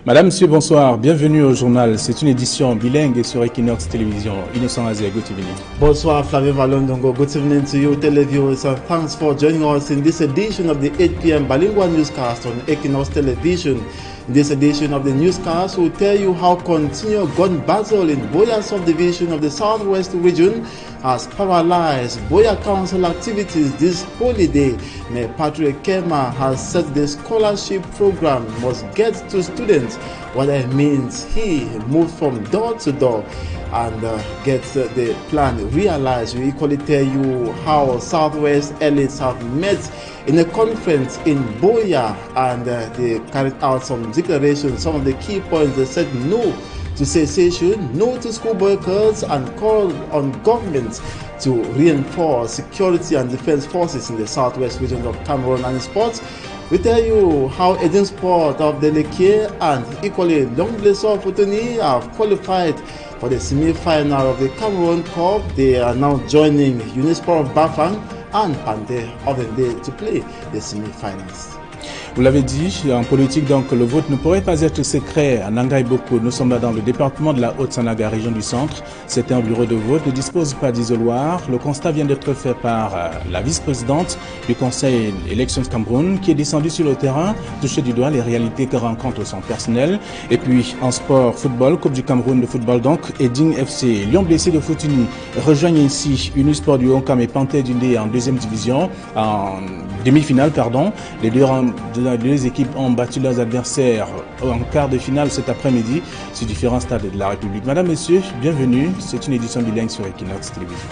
Madame, monsieur, bonsoir. Bienvenue au journal. C'est une édition bilingue sur Equinox Télévision. Innocent Azé, good evening. Bonsoir, Flavien Valondongo. Good evening to you, televiewers, and thanks for joining us in this edition of the 8 p.m. bilingual newscast on Equinox Television. In this edition of the newscast, we'll tell you how continued gun battle in Boya subdivision of the Southwest region has paralyzed Boya Council activities this holiday. Mayor Patrick Kema has said the scholarship program must get to students. What that means, he moved from door to door and gets the plan realized. We equally tell you how Southwest elites have met in a conference in Boya and they carried out some declarations. Some of the key points, they said no to cessation, no to school boycotts, and called on governments to reinforce security and defense forces in the southwest region of Cameroon. And in sports, we tell you how Eden Sport of the Lekye and equally Longbleso Futuni have qualified for the semi-final of the Cameroon Cup. They are now joining Unisport of Bafang and Pande of Ndé to play the semi-finals. Vous l'avez dit, en politique, donc, le vote ne pourrait pas être secret. À Nangai Boko, nous sommes dans le département de la Haute-Sanaga, région du centre. C'est un bureau de vote, ne dispose pas d'isoloir. Le constat vient d'être fait par la vice-présidente du Conseil Élections Cameroun, qui est descendue sur le terrain, toucher du doigt les réalités que rencontre son personnel. Et puis, en sport, football, Coupe du Cameroun de football, donc, Eding FC, Lyon blessé de Futuni, rejoignent ici Unisport du Honkam et Panthère du Ndé en deuxième division, en demi-finale, pardon. Les deux équipes ont battu leurs adversaires en quart de finale cet après-midi sur différents stades de la République. Madame, Messieurs, bienvenue. C'est une édition bilingue sur Equinox Télévision.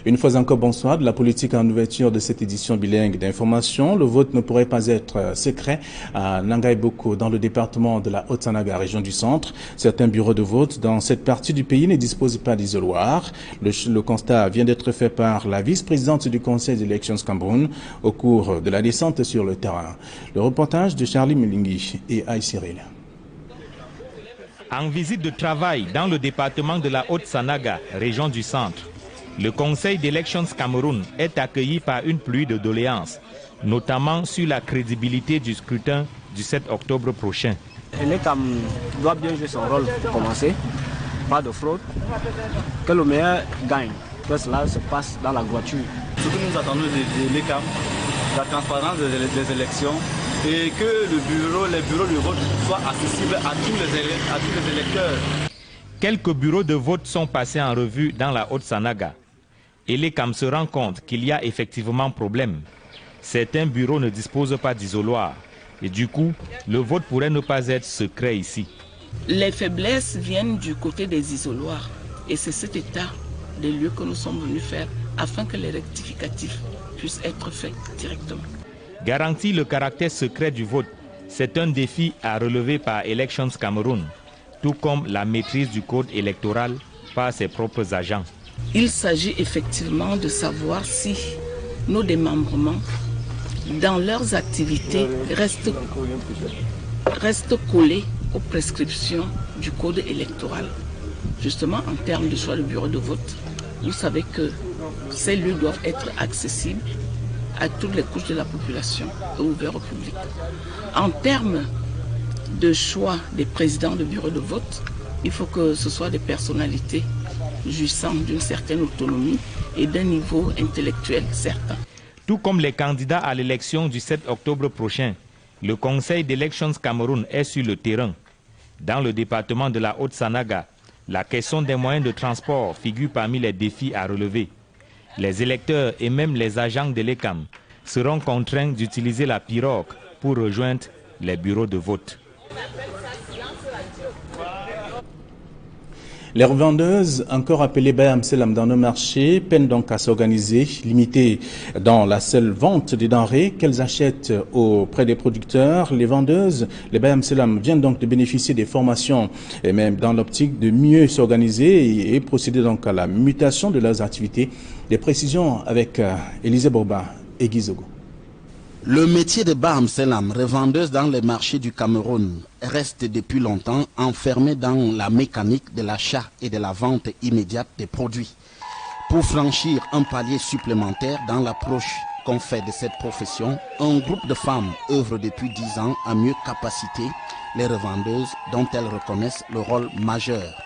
Une fois encore, bonsoir. De la politique en ouverture de cette édition bilingue d'information. Le vote ne pourrait pas être secret à Nangai Boko, dans le département de la Haute-Sanaga, région du centre. Certains bureaux de vote dans cette partie du pays ne disposent pas d'isoloir. Le constat vient d'être fait par la vice-présidente du Conseil d'élections Cameroun au cours de la descente sur le terrain. Le reportage de Charlie Melingui et Aïe Cyril. En visite de travail dans le département de la Haute-Sanaga, région du centre, le Conseil d'élections Cameroun est accueilli par une pluie de doléances, notamment sur la crédibilité du scrutin du 7 octobre prochain. L'ECAM doit bien jouer son rôle pour commencer, pas de fraude, que le meilleur gagne, que cela se passe dans la droiture. Ce que nous attendons de l'ECAM, la transparence des élections et que les bureaux de vote soient accessibles à tous les électeurs. Quelques bureaux de vote sont passés en revue dans la Haute-Sanaga. Et l'ECAM se rend compte qu'il y a effectivement problème. Certains bureaux ne disposent pas d'isoloir. Et du coup, le vote pourrait ne pas être secret ici. Les faiblesses viennent du côté des isoloirs. Et c'est cet état des lieux que nous sommes venus faire afin que les rectificatifs puissent être faits directement. Garantir le caractère secret du vote, c'est un défi à relever par Elections Cameroun, tout comme la maîtrise du code électoral par ses propres agents. Il s'agit effectivement de savoir si nos démembrements, dans leurs activités, restent collés aux prescriptions du code électoral. Justement, en termes de choix de bureau de vote, vous savez que ces lieux doivent être accessibles à toutes les couches de la population et ouverts au public. En termes de choix des présidents de bureau de vote, il faut que ce soit des personnalités jouissant d'une certaine autonomie et d'un niveau intellectuel certain. Tout comme les candidats à l'élection du 7 octobre prochain, le Conseil d'élections Cameroun est sur le terrain. Dans le département de la Haute-Sanaga, la question des moyens de transport figure parmi les défis à relever. Les électeurs et même les agents de l'ECAM seront contraints d'utiliser la pirogue pour rejoindre les bureaux de vote. Les revendeuses, encore appelées Bayam Selam dans nos marchés, peinent donc à s'organiser, limitées dans la seule vente des denrées qu'elles achètent auprès des producteurs. Les vendeuses, les Bayam Selam, viennent donc de bénéficier des formations et même dans l'optique de mieux s'organiser et procéder donc à la mutation de leurs activités. Des précisions avec Élisée Bourba et Guy Zogo. Le métier de Bayam Selam, revendeuse dans les marchés du Cameroun, restent depuis longtemps enfermés dans la mécanique de l'achat et de la vente immédiate des produits. Pour franchir un palier supplémentaire dans l'approche qu'on fait de cette profession, un groupe de femmes œuvre depuis 10 ans à mieux capaciter les revendeuses dont elles reconnaissent le rôle majeur.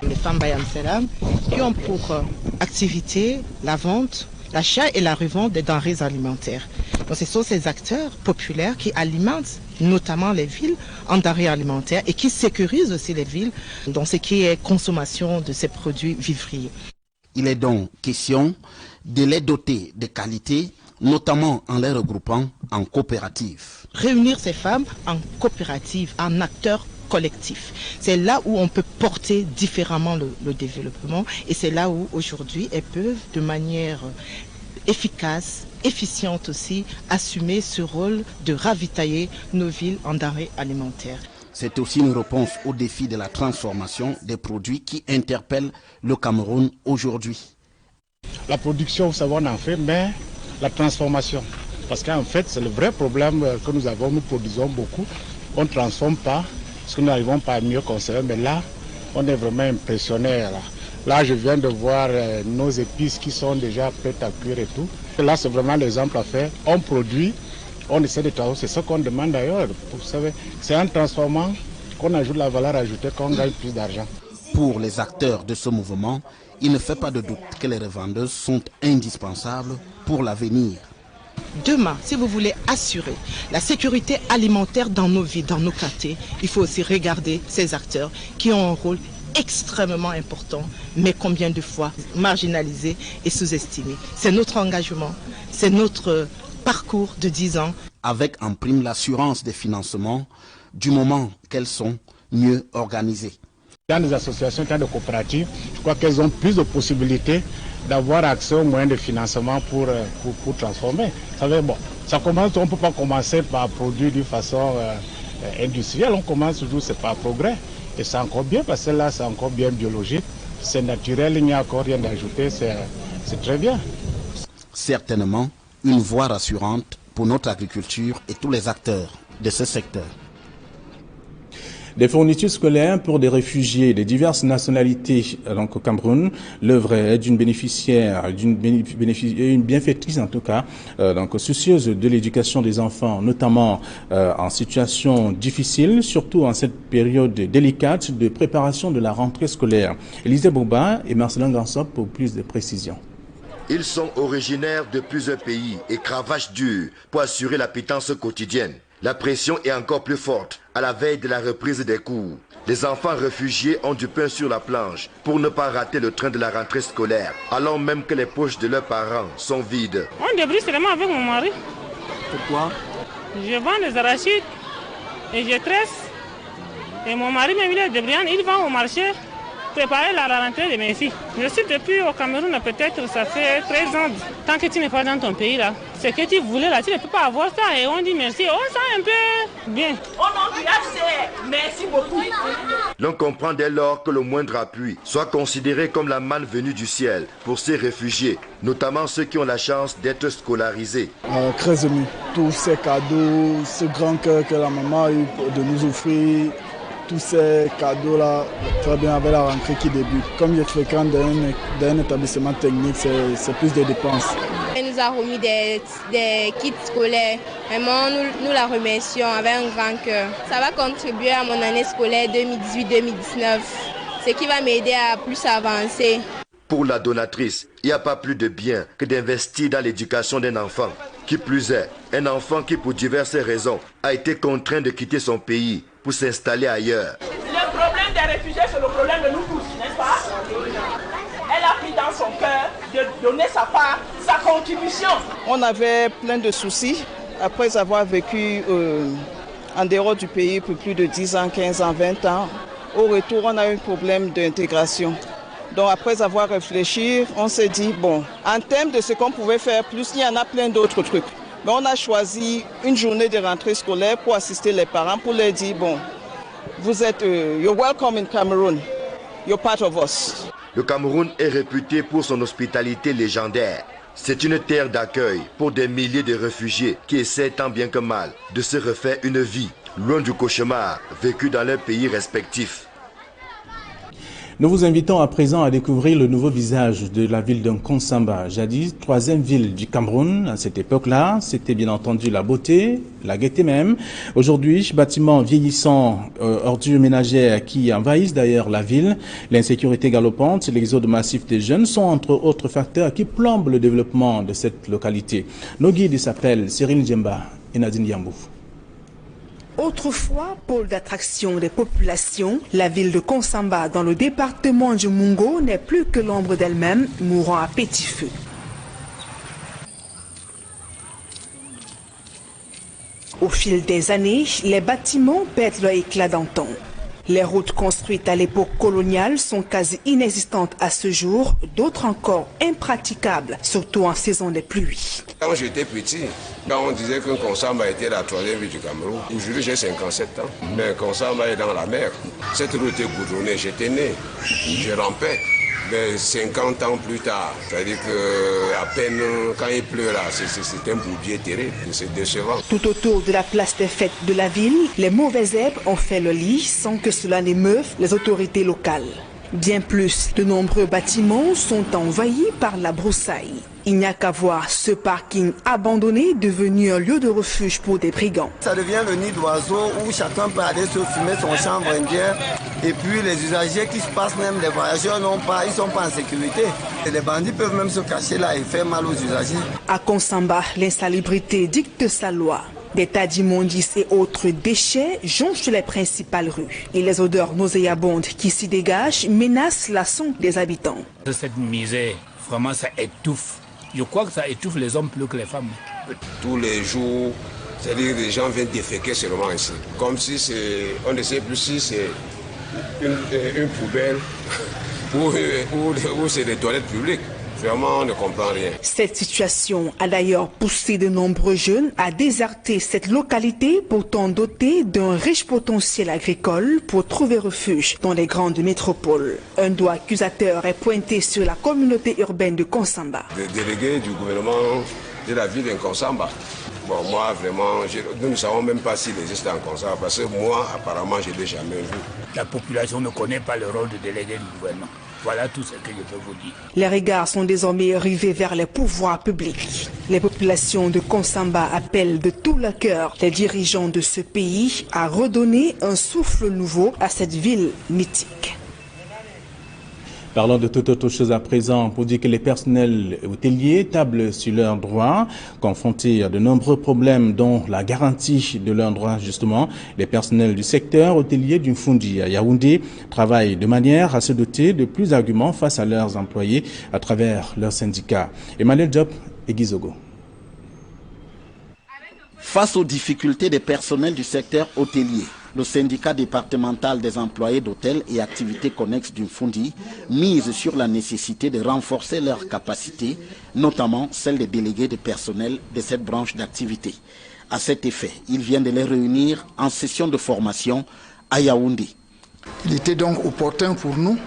Les femmes Bayam Selam qui ont pour activité la vente, l'achat et la revente des denrées alimentaires. Donc ce sont ces acteurs populaires qui alimentent notamment les villes en denrées alimentaires et qui sécurisent aussi les villes dans ce qui est consommation de ces produits vivriers. Il est donc question de les doter de qualité, notamment en les regroupant en coopératives. Réunir ces femmes en coopératives, en acteurs collectifs. C'est là où on peut porter différemment le développement et c'est là où aujourd'hui elles peuvent de manière efficace, efficiente aussi, assumer ce rôle de ravitailler nos villes en denrées alimentaires. C'est aussi une réponse au défi de la transformation des produits qui interpelle le Cameroun aujourd'hui. La production, vous savez, on en fait, mais la transformation. Parce qu'en fait, c'est le vrai problème que nous avons. Nous produisons beaucoup, on ne transforme pas, parce que nous n'arrivons pas à mieux conserver. Mais là, on est vraiment impressionnés. Là, je viens de voir nos épices qui sont déjà prêtes à cuire et tout. Et là, c'est vraiment l'exemple à faire. On produit, on essaie de travailler, c'est ce qu'on demande d'ailleurs. Vous savez, c'est en transformant qu'on ajoute la valeur ajoutée, qu'on gagne plus d'argent. Pour les acteurs de ce mouvement, il ne fait pas de doute que les revendeuses sont indispensables pour l'avenir. Demain, si vous voulez assurer la sécurité alimentaire dans nos villes, dans nos quartiers, il faut aussi regarder ces acteurs qui ont un rôle extrêmement important, mais combien de fois marginalisé et sous-estimé. C'est notre engagement, c'est notre parcours de 10 ans. Avec en prime l'assurance des financements, du moment qu'elles sont mieux organisées. Dans des associations, dans des coopératives, je crois qu'elles ont plus de possibilités d'avoir accès aux moyens de financement pour transformer. Vous savez, bon, ça commence, on ne peut pas commencer par produire d'une façon industrielle, on commence toujours, c'est par progrès. Et c'est encore bien parce que là, c'est encore bien biologique, c'est naturel, il n'y a encore rien d'ajouté, c'est très bien. Certainement, une voie rassurante pour notre agriculture et tous les acteurs de ce secteur. Des fournitures scolaires pour des réfugiés de diverses nationalités donc au Cameroun. L'œuvre est d'une bénéficiaire, une bienfaitrice en tout cas, donc soucieuse de l'éducation des enfants, notamment en situation difficile, surtout en cette période délicate de préparation de la rentrée scolaire. Élisée Bouba et Marcelin Gansop pour plus de précisions. Ils sont originaires de plusieurs pays et cravachent dur pour assurer la pitance quotidienne. La pression est encore plus forte à la veille de la reprise des cours. Les enfants réfugiés ont du pain sur la planche pour ne pas rater le train de la rentrée scolaire, alors même que les poches de leurs parents sont vides. On débrouille seulement avec mon mari. Pourquoi? Je vends des arachides et je tresse. Et mon mari, même il est débrouillant, il va au marché préparer la rentrée de mes filles. Je suis depuis au Cameroun, peut-être ça fait 13 ans. Tant que tu n'es pas dans ton pays là, ce que tu voulais là, tu ne peux pas avoir ça et on dit merci, on sent un peu bien. Oh non, merci beaucoup. L'on comprend dès lors que le moindre appui soit considéré comme la manne venue du ciel pour ces réfugiés, notamment ceux qui ont la chance d'être scolarisés. Très ému. Tous ces cadeaux, ce grand cœur que la maman a eu de nous offrir, tous ces cadeaux-là, très bien avec la rentrée qui débute. Comme je fréquente dans un établissement technique, c'est plus de dépenses. Elle nous a remis des kits scolaires. Vraiment, nous la remercions avec un grand cœur. Ça va contribuer à mon année scolaire 2018-2019, ce qui va m'aider à plus avancer. Pour la donatrice, il n'y a pas plus de bien que d'investir dans l'éducation d'un enfant. Qui plus est, un enfant qui pour diverses raisons a été contraint de quitter son pays pour s'installer ailleurs. Le problème des réfugiés, c'est le problème de nous tous, n'est-ce pas? Elle a pris dans son cœur de donner sa part, sa contribution. On avait plein de soucis après avoir vécu en dehors du pays pour plus de 10 ans, 15 ans, 20 ans. Au retour, on a eu un problème d'intégration. Donc après avoir réfléchi, on s'est dit, bon, en termes de ce qu'on pouvait faire, plus il y en a plein d'autres trucs. Mais on a choisi une journée de rentrée scolaire pour assister les parents, pour leur dire, bon, vous êtes, you're welcome in Cameroon, you're part of us. Le Cameroun est réputé pour son hospitalité légendaire. C'est une terre d'accueil pour des milliers de réfugiés qui essaient tant bien que mal de se refaire une vie loin du cauchemar vécu dans leurs pays respectifs. Nous vous invitons à présent à découvrir le nouveau visage de la ville de Nkonsamba, jadis troisième ville du Cameroun. À cette époque-là, c'était bien entendu la beauté, la gaieté même. Aujourd'hui, bâtiments vieillissants, ordures ménagères qui envahissent d'ailleurs la ville, l'insécurité galopante, l'exode massif des jeunes sont entre autres facteurs qui plombent le développement de cette localité. Nos guides s'appellent Cyril Djemba et Nadine Yambou. Autrefois pôle d'attraction des populations, la ville de Nkonsamba dans le département du Mungo n'est plus que l'ombre d'elle-même, mourant à petit feu. Au fil des années, les bâtiments perdent leur éclat d'antan. Les routes construites à l'époque coloniale sont quasi inexistantes à ce jour, d'autres encore impraticables, surtout en saison des pluies. Quand j'étais petit, quand on disait que Nkonsamba était la troisième ville du Cameroun, aujourd'hui j'ai 57 ans, mais Nkonsamba est dans la mer. Cette route était goudronnée, j'étais né, je rampais. Mais 50 ans plus tard, c'est-à-dire qu'à peine quand il pleut là, c'est un bourbier terrible, c'est décevant. Tout autour de la place des fêtes de la ville, les mauvaises herbes ont fait le lit sans que cela n'émeuve les autorités locales. Bien plus, de nombreux bâtiments sont envahis par la broussaille. Il n'y a qu'à voir ce parking abandonné devenu un lieu de refuge pour des brigands. Ça devient le nid d'oiseaux où chacun peut aller se fumer son chambre indienne. Et puis les usagers qui se passent, même les voyageurs ils ne sont pas en sécurité. Et les bandits peuvent même se cacher là et faire mal aux usagers. À Nkonsamba, l'insalubrité dicte sa loi. Des tas d'immondices et autres déchets jonchent les principales rues. Et les odeurs nauséabondes qui s'y dégagent menacent la santé des habitants. Cette misère, vraiment ça étouffe. Je crois que ça étouffe les hommes plus que les femmes. Tous les jours, c'est-à-dire que les gens viennent déféquer seulement ici. Comme si on ne sait plus si c'est une poubelle ou c'est des toilettes publiques. Vraiment, on ne comprend rien. Cette situation a d'ailleurs poussé de nombreux jeunes à déserter cette localité pourtant dotée d'un riche potentiel agricole pour trouver refuge dans les grandes métropoles. Un doigt accusateur est pointé sur la communauté urbaine de Nkonsamba. Le délégué du gouvernement de la ville de Nkonsamba. Bon, moi, vraiment, nous ne savons même pas s'il existe en Nkonsamba parce que moi, apparemment, je ne l'ai jamais vu. La population ne connaît pas le rôle de délégué du gouvernement. Voilà tout ce que je peux vous dire. Les regards sont désormais rivés vers les pouvoirs publics. Les populations de Nkonsamba appellent de tout leur cœur les dirigeants de ce pays à redonner un souffle nouveau à cette ville mythique. Parlons de toute autre chose à présent pour dire que les personnels hôteliers tablent sur leurs droits, confrontés à de nombreux problèmes dont la garantie de leurs droits justement. Les personnels du secteur hôtelier du Mfundi à Yaoundé travaillent de manière à se doter de plus d'arguments face à leurs employés à travers leurs syndicats. Emmanuel Diop et Guizogo. Face aux difficultés des personnels du secteur hôtelier, le syndicat départemental des employés d'hôtels et activités connexes du Mfundi mise sur la nécessité de renforcer leurs capacités, notamment celles des délégués de personnel de cette branche d'activité. À cet effet, il vient de les réunir en session de formation à Yaoundé. Il était donc opportun pour nous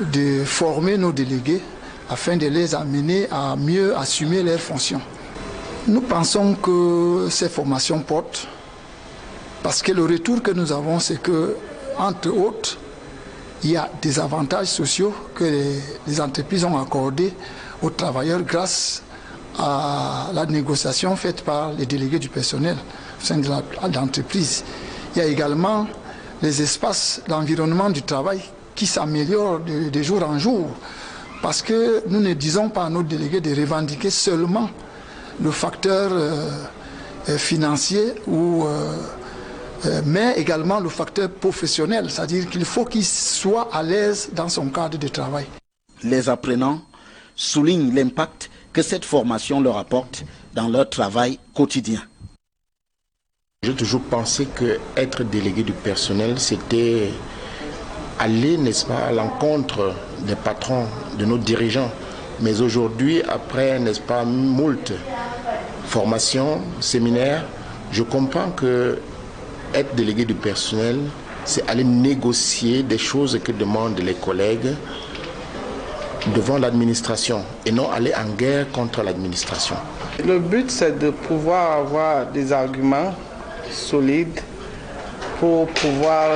de former nos délégués afin de les amener à mieux assumer leurs fonctions. Nous pensons que ces formations portent parce que le retour que nous avons, c'est que, entre autres, il y a des avantages sociaux que les entreprises ont accordés aux travailleurs grâce à la négociation faite par les délégués du personnel au sein de l'entreprise. Il y a également les espaces, l'environnement du travail qui s'améliore de jour en jour. Parce que nous ne disons pas à nos délégués de revendiquer seulement le facteur financier mais également le facteur professionnel, c'est-à-dire qu'il faut qu'il soit à l'aise dans son cadre de travail. Les apprenants soulignent l'impact que cette formation leur apporte dans leur travail quotidien. J'ai toujours pensé qu'être délégué du personnel, c'était aller, n'est-ce pas, à l'encontre des patrons, de nos dirigeants. Mais aujourd'hui, après, n'est-ce pas, moult formations, séminaires, je comprends que être délégué du personnel, c'est aller négocier des choses que demandent les collègues devant l'administration et non aller en guerre contre l'administration. Le but, c'est de pouvoir avoir des arguments solides pour pouvoir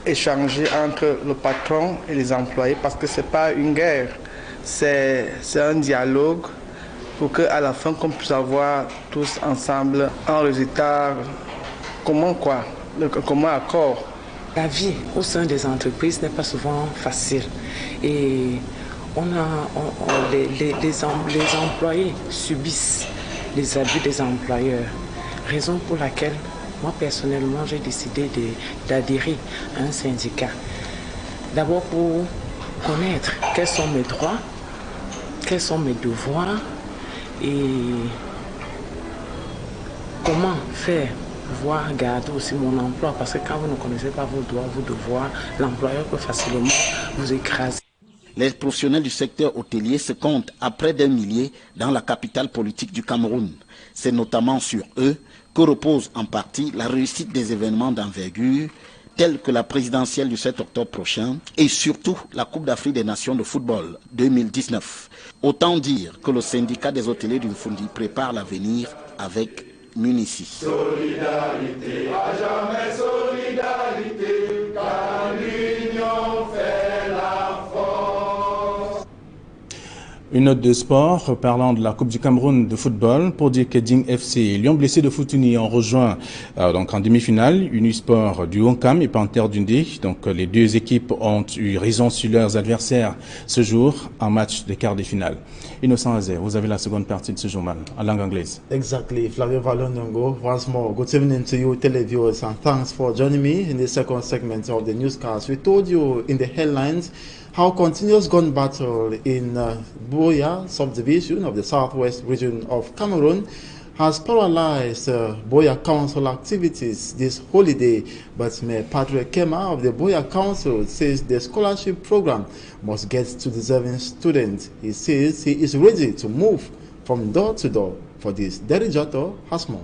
échanger entre le patron et les employés, parce que ce n'est pas une guerre, c'est un dialogue pour qu'à la fin, qu'on puisse avoir tous ensemble un résultat commun, accord. La vie au sein des entreprises n'est pas souvent facile et les employés subissent les abus des employeurs, raison pour laquelle moi personnellement j'ai décidé d'adhérer à un syndicat. D'abord pour connaître quels sont mes droits, quels sont mes devoirs et comment faire pouvoir garder aussi mon emploi, parce que quand vous ne connaissez pas vos droits, vos devoirs, l'employeur peut facilement vous écraser. Les professionnels du secteur hôtelier se comptent à près d'1 millier dans la capitale politique du Cameroun. C'est notamment sur eux que repose en partie la réussite des événements d'envergure tels que la présidentielle du 7 octobre prochain et surtout la Coupe d'Afrique des Nations de football 2019. Autant dire que le syndicat des hôteliers du Fundi prépare l'avenir avec Munici. Solidarité, à jamais solidarité, car l'union fait la force. Une note de sport parlant de la Coupe du Cameroun de football pour dire que Ding FC et Lyon blessé de Futuni ont rejoint donc en demi-finale Unisport du Honkam et Panther d'Undé. Donc les deux équipes ont eu raison sur leurs adversaires ce jour en match des quarts de finale. Innocent Azé, vous avez la seconde partie de ce journal en langue anglaise. Exactly. Flavio Valondongo, once more, good evening to you, televiewers, and thanks for joining me in the second segment of the newscast. We told you in the headlines how continuous gun battle in Buea subdivision of the southwest region of Cameroon has paralyzed Buea Council activities this holiday, but Mayor Patrick Kema of the Buea Council says the scholarship program must get to deserving students. He says he is ready to move from door to door for this. Derijato has more.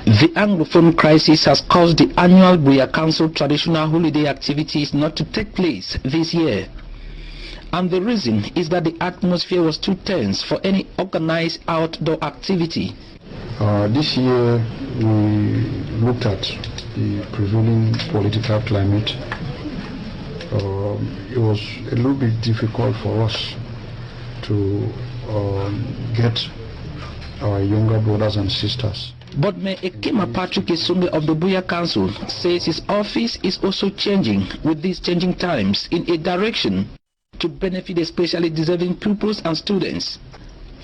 The Anglophone crisis has caused the annual Buea Council traditional holiday activities not to take place this year. And the reason is that the atmosphere was too tense for any organized outdoor activity. This year we looked at the prevailing political climate. It was a little bit difficult for us to get our younger brothers and sisters. But Mayor Ekema Patrick Esumbe of the Buea Council says his office is also changing with these changing times in a direction to benefit especially deserving pupils and students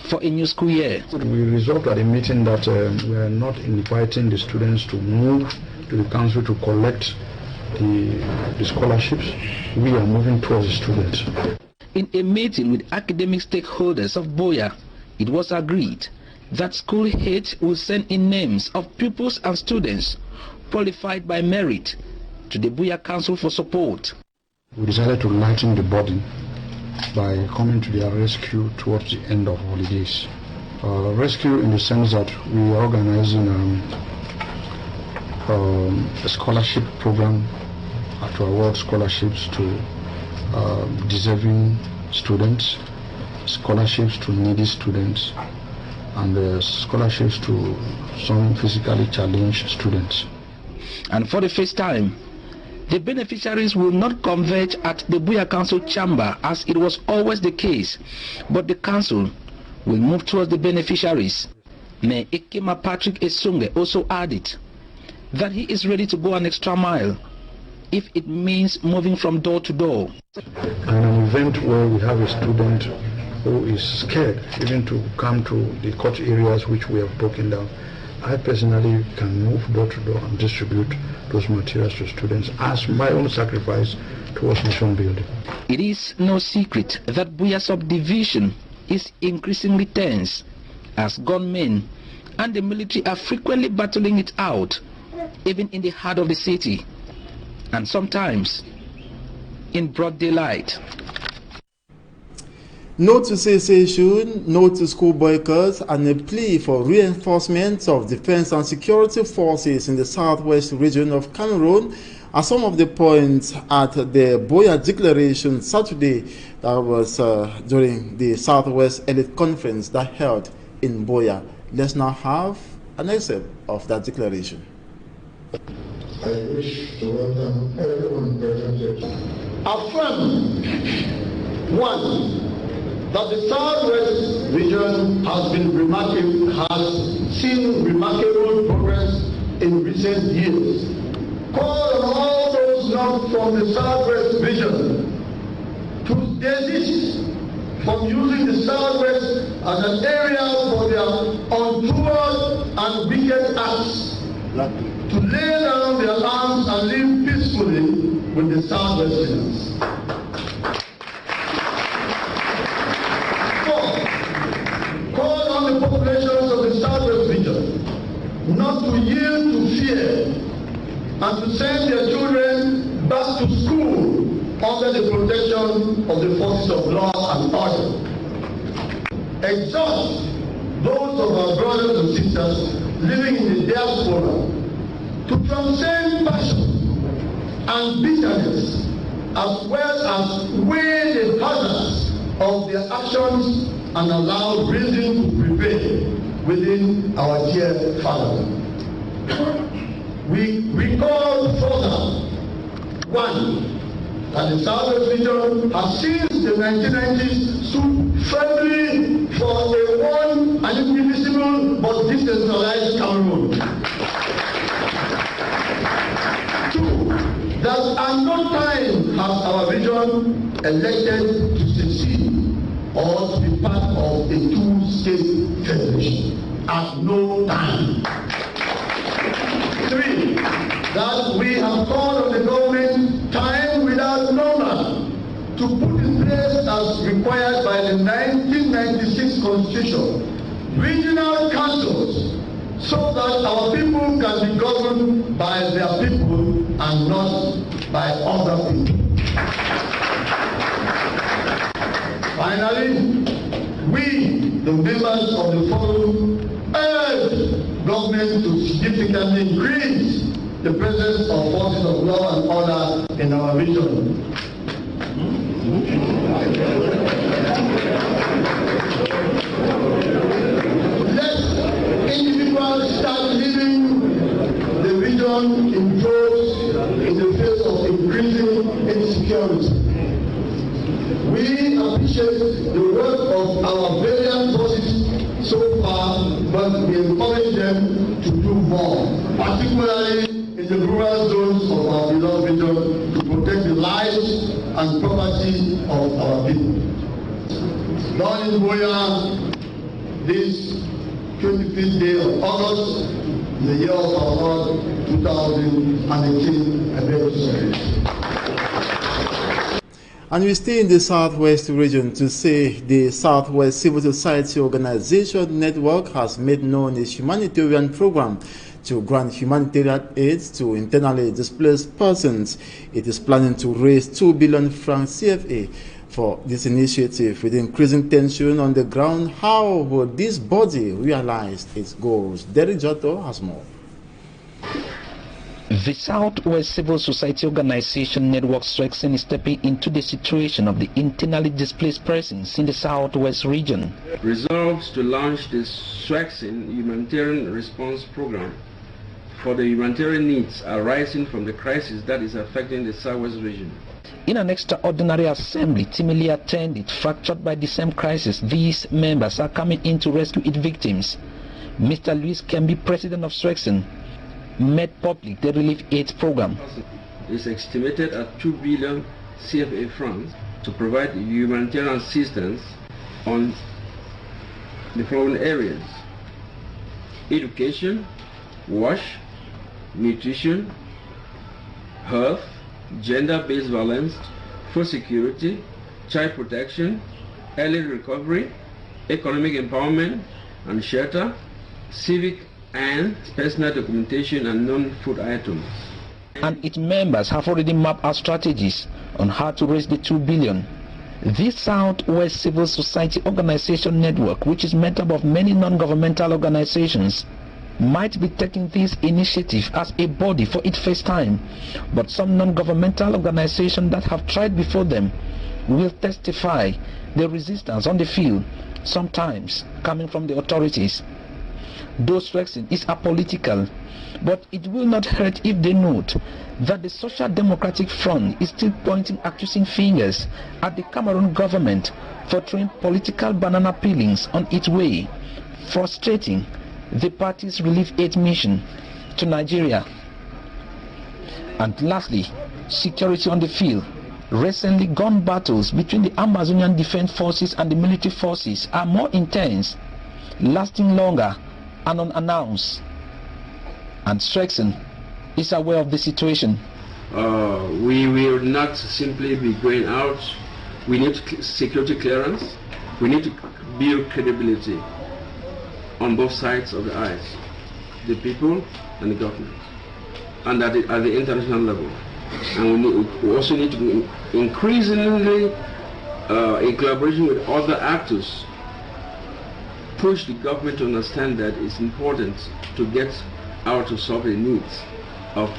for a new school year. We resolved at a meeting that we are not inviting the students to move to the council to collect the scholarships. We are moving towards the students. In a meeting with academic stakeholders of Buea, it was agreed that school heads will send in names of pupils and students qualified by merit to the Buea Council for support. We decided to lighten the burden by coming to their rescue towards the end of holidays. Rescue in the sense that we are organizing a scholarship program to award scholarships to deserving students, scholarships to needy students, and scholarships to some physically challenged students. And for the first time, the beneficiaries will not converge at the Buea Council chamber as it was always the case, but the council will move towards the beneficiaries. Mayor Ekema Patrick Esumbe also added that he is ready to go an extra mile if it means moving from door to door. An event where we have a student who is scared even to come to the court areas which we have broken down, I personally can move door to door and distribute those materials to students as my own sacrifice towards nation building. It is no secret that Buea subdivision is increasingly tense as gunmen and the military are frequently battling it out, even in the heart of the city, and sometimes in broad daylight. No to cessation, no to school boycotts, and a plea for reinforcement of defense and security forces in the southwest region of Cameroon are some of the points at the Buea Declaration Saturday that was during the Southwest Elite Conference that held in Buea. Let's now have an excerpt of that declaration. I wish to welcome everyone present here. Affirm, one, that the Southwest region has seen remarkable progress in recent years. Call on all those not from the Southwest region to desist from using the Southwest as an area for their untoward and wicked acts, to lay down their arms and live peacefully with the Southwesterners. Four, call on the populations of the Southwest region not to yield to fear and to send their children back to school under the protection of the forces of law and order. Exhort those of our brothers and sisters living in the diaspora to transcend passion and bitterness, as well as weigh the hazards of their actions and allow reason to prevail within our dear fatherland. We recall further, one, that the Southwest region has since the 1990s stood firmly for a one and indivisible but decentralized Cameroon. Two, that at no time has our region elected to secede or to be part of a two-state federation. At no time. Three, that we have called on the government time without number to put in place, as required by the 1996 Constitution, regional councils so that our people can be governed by their people and not by other people. Finally, we, the members of the forum, urge government to significantly increase the presence of forces of law and order in our region. Let individuals start leaving the region in droves in the face of increasing insecurity. We appreciate the work of our valiant forces so far, but we encourage them to do more, particularly in the rural zones of our beloved region, to protect the lives and property of our people. Born in Buea, this 25th day of August, in the year of our Lord 2018, I beg to say. And we stay in the Southwest region to say the Southwest Civil Society Organization Network has made known its humanitarian program to grant humanitarian aid to internally displaced persons. It is planning to raise 2 billion francs CFA for this initiative. With increasing tension on the ground, how will this body realize its goals? Derek Giotto has more. The Southwest Civil Society Organization Network SWEXIN is stepping into the situation of the internally displaced persons in the Southwest region. Resolves to launch the SWEXIN Humanitarian Response Program for the humanitarian needs arising from the crisis that is affecting the Southwest region. In an extraordinary assembly timidly attended, fractured by the same crisis, these members are coming in to rescue its victims. Mr. Louis Kembi, president of SWEXIN, made public the relief aid program. It is estimated at 2 billion CFA francs to provide humanitarian assistance on the following areas: education, wash, nutrition, health, gender-based violence, food security, child protection, early recovery, economic empowerment and shelter, civic and personal documentation and non-food items. And its members have already mapped out strategies on how to raise the 2 billion. This Southwest Civil Society Organization Network, which is made up of many non-governmental organizations, might be taking this initiative as a body for its first time, but some non-governmental organizations that have tried before them will testify the resistance on the field, sometimes coming from the authorities. Though Swexin is apolitical, but it will not hurt if they note that the Social Democratic Front is still pointing accusing fingers at the Cameroon government for throwing political banana peelings on its way, frustrating the party's relief aid mission to Nigeria. And lastly, security on the field. Recently, gun battles between the Amazonian Defense Forces and the military forces are more intense, lasting longer and unannounced. And Swexin is aware of the situation. We will not simply be going out. We need security clearance. We need to build credibility on both sides of the aisle, the people and the government, and at the international level. And we also need to increasingly, in collaboration with other actors, push the government to understand that it's important to get out to solve the needs of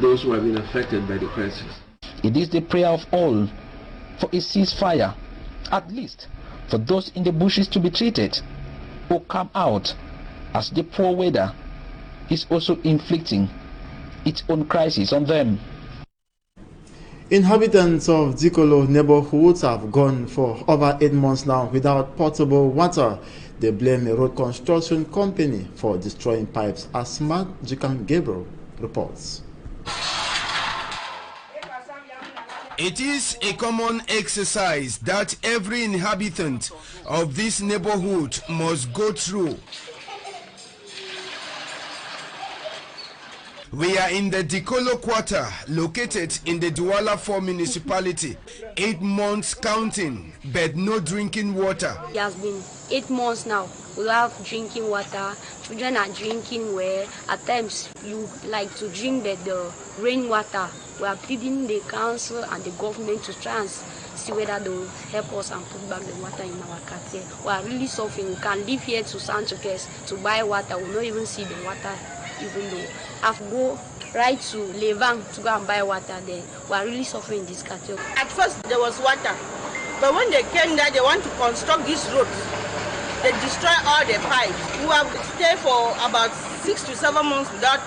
those who have been affected by the crisis. It is the prayer of all for a ceasefire, at least for those in the bushes to be treated or come out, as the poor weather is also inflicting its own crisis on them. Inhabitants of Dikolo neighborhoods have gone for over 8 months now without potable water. They blame a road construction company for destroying pipes, as Mark Jikan Gabriel reports. It is a common exercise that every inhabitant of this neighborhood must go through. We are in the Dikolo quarter, located in the Douala 4 municipality. 8 months counting, but no drinking water. It has been 8 months now without drinking water. Children are drinking well. At times, you like to drink the rainwater. We are pleading the council and the government to try and see whether they will help us and put back the water in our cartier. We are really suffering. We can live here to Sanchokes to buy water. We will not even see the water, even though I have to go right to Levang to go and buy water there. We are really suffering in this cartier. At first there was water, but when they came there, they want to construct this road. They destroy all the pipes. We have stayed for about 6 to 7 months without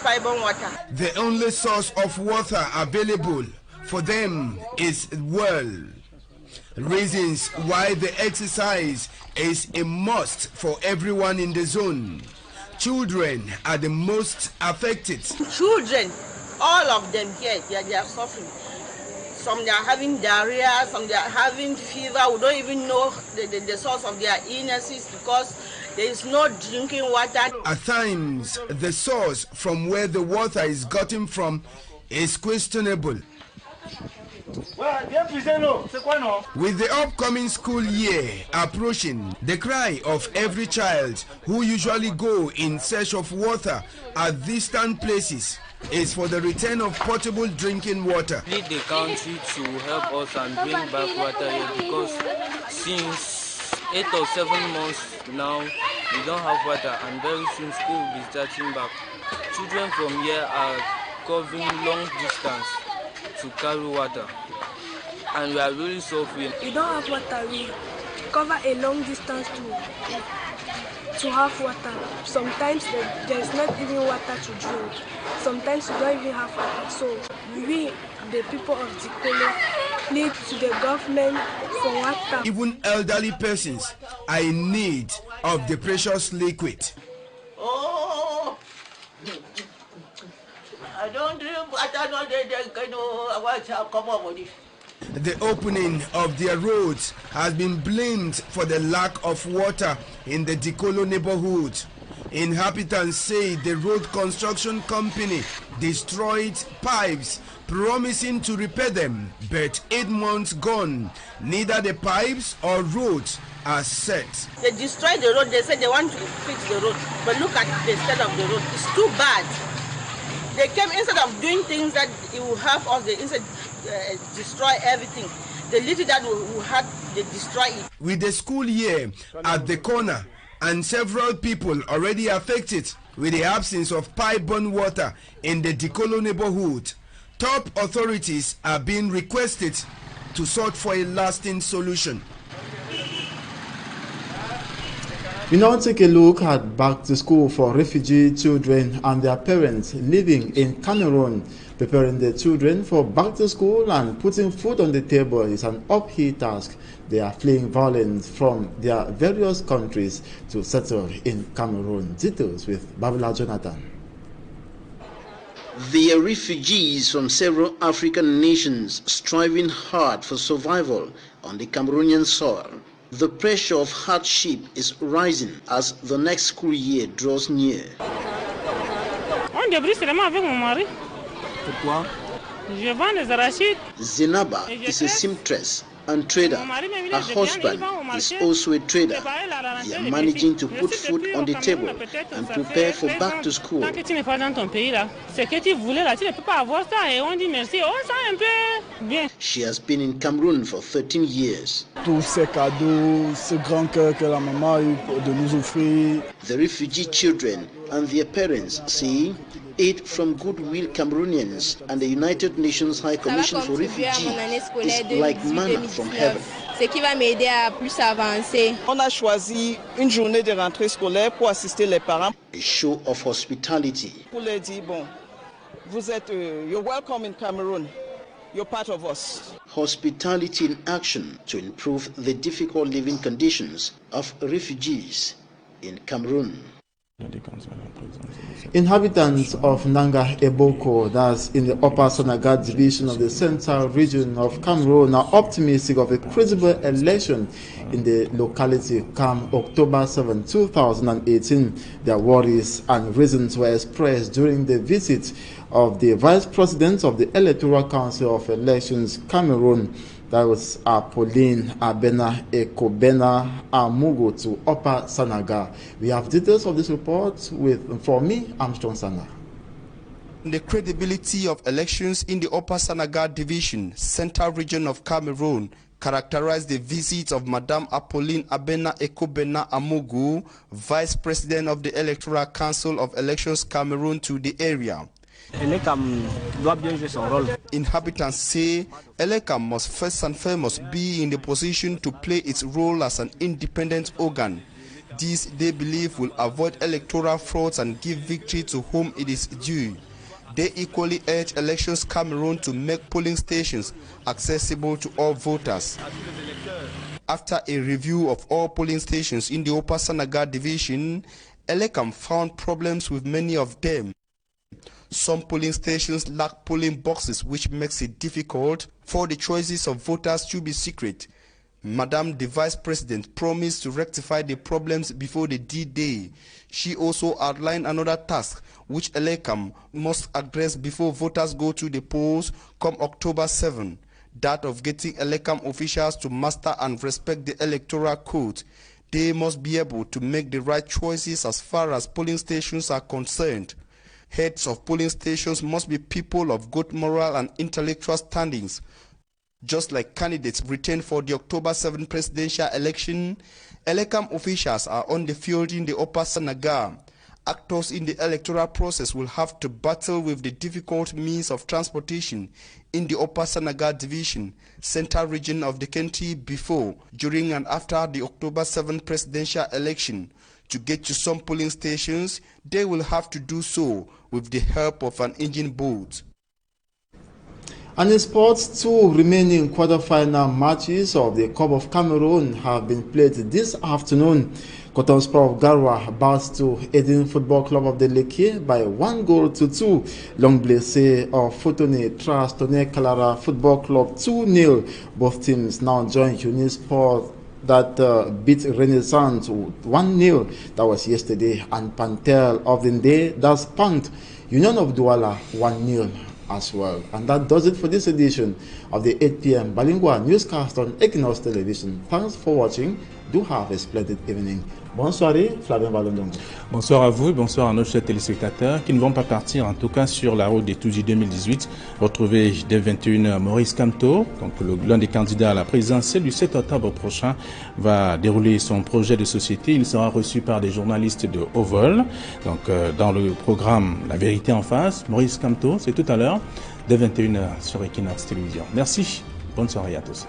pipe and water. The only source of water available for them is well. Reasons why the exercise is a must for everyone in the zone. Children are the most affected. Children, all of them here, they are suffering. Some they are having diarrhea, some they are having fever. We don't even know the source of their illnesses because there is no drinking water. At times, the source from where the water is gotten from is questionable. With the upcoming school year approaching, the cry of every child who usually go in search of water at distant places is for the return of potable drinking water. We need the country to help us and bring back water here because since 8 or 7 months now we don't have water and very soon school will be starting back. Children from here are covering long distance to carry water and we are really suffering. We don't have water, we cover a long distance to have water. Sometimes there is not even water to drink. Sometimes we don't even have water. So we, the people of Dikolo, plead to the government for water. Even elderly persons are in need of the precious liquid. Oh, I don't drink water, no, they come up with it. The opening of their roads has been blamed for the lack of water in the Dikolo neighborhood. Inhabitants say the road construction company destroyed pipes, promising to repair them, but 8 months gone, neither the pipes or roads are set. They destroyed the road. They said they want to fix the road, but look at the state of the road. It's too bad. They came, instead of doing things that it will help us, they instead destroy everything. The little that we had, they destroy it. With the school year at the corner and several people already affected with the absence of pipe-borne water in the Dikolo neighborhood, top authorities are being requested to sort for a lasting solution. We now take a look at back to school for refugee children and their parents living in Cameroon. Preparing the children for back to school and putting food on the table is an uphill task. They are fleeing violence from their various countries to settle in Cameroon. Details with Babila Jonathan. They are refugees from several African nations striving hard for survival on the Cameroonian soil. The pressure of hardship is rising as the next school year draws near. On débrouille seulement avec mon mari. Pourquoi? Je vends les arachides. Zenaba is a seamstress and trader. Her husband is also a trader. They are managing to put food on the table and prepare for back to school. Tant que tu n'es pas dans ton pays là, ce que tu voulais là, tu ne peux pas avoir ça et on dit merci. On sent un peu bien. She has been in Cameroon for 13 years. Tous ces cadeaux, ce grand cœur que la maman a eu de nous offrir. The refugee children and their parents say aid from Goodwill Cameroonians and the United Nations High Commission for Refugees is like manna from heaven. Ce qui va m'aider à plus avancer. On a choisi une journée de rentrée scolaire pour assister les parents. A show of hospitality. Pour leur dire, bon, vous êtes, you're welcome in Cameroon. You're part of us. Hospitality in action to improve the difficult living conditions of refugees in Cameroon. Inhabitants of Nanga Eboko, that's in the Upper Sanaga division of the Central region of Cameroon, are optimistic of a credible election in the locality come October 7, 2018. Their worries and reasons were expressed during the visit of the Vice President of the Electoral Council of Elections, Cameroon, that was Pauline Abena Ekobena Amugo to Upper Sanaga. We have details of this report for me, Armstrong Sana. The credibility of elections in the Upper Sanaga division, Central region of Cameroon, characterized the visit of Madame Apolline Abena Ekobena Amugu, Vice President of the Electoral Council of Elections Cameroon, to the area. Inhabitants say Elekam must first and foremost be in the position to play its role as an independent organ. This, they believe, will avoid electoral frauds and give victory to whom it is due. They equally urge Elections Cameroon to make polling stations accessible to all voters. After a review of all polling stations in the Upper Sanaga division, Elekam found problems with many of them. Some polling stations lack polling boxes, which makes it difficult for the choices of voters to be secret. Madame the Vice President promised to rectify the problems before the D-Day. She also outlined another task which Elekam must address before voters go to the polls come October 7, that of getting Elekam officials to master and respect the electoral code. They must be able to make the right choices as far as polling stations are concerned. Heads of polling stations must be people of good moral and intellectual standings. Just like candidates retained for the October 7 presidential election, Elekam officials are on the field in the Upper Sanaga. Actors in the electoral process will have to battle with the difficult means of transportation in the Upper Sanaga division, Central region of the country before, during and after the October 7 presidential election. To get to some polling stations, they will have to do so with the help of an engine boat. And in sports, two remaining quarter-final matches of the Cup of Cameroon have been played this afternoon. Cotton Sport of Garwa bows to Eden Football Club of the Leke by 1-2. Long Blessé of Fotone Trastone Kalara Football Club 2-0. Both teams now join Unisport that beat Renaissance 1-0. That was yesterday. And Pantel of the Day, that's punked Union of Douala 1-0 as well. And that does it for this edition of the 8 p.m. Balingua newscast on Equinox Television. Thanks for watching. Do have a splendid evening. Bonsoir, Flavien Balondongo. Bonsoir à vous et bonsoir à nos chers téléspectateurs qui ne vont pas partir, en tout cas sur la route des Touji 2018. Retrouvez dès 21h Maurice Kamto, donc l'un des candidats à la présidentielle du 7 octobre prochain, va dérouler son projet de société. Il sera reçu par des journalistes de haut vol. Donc dans le programme La Vérité en face, Maurice Kamto, c'est tout à l'heure, dès 21h sur Equinox Télévision. Merci, bonne soirée à tous.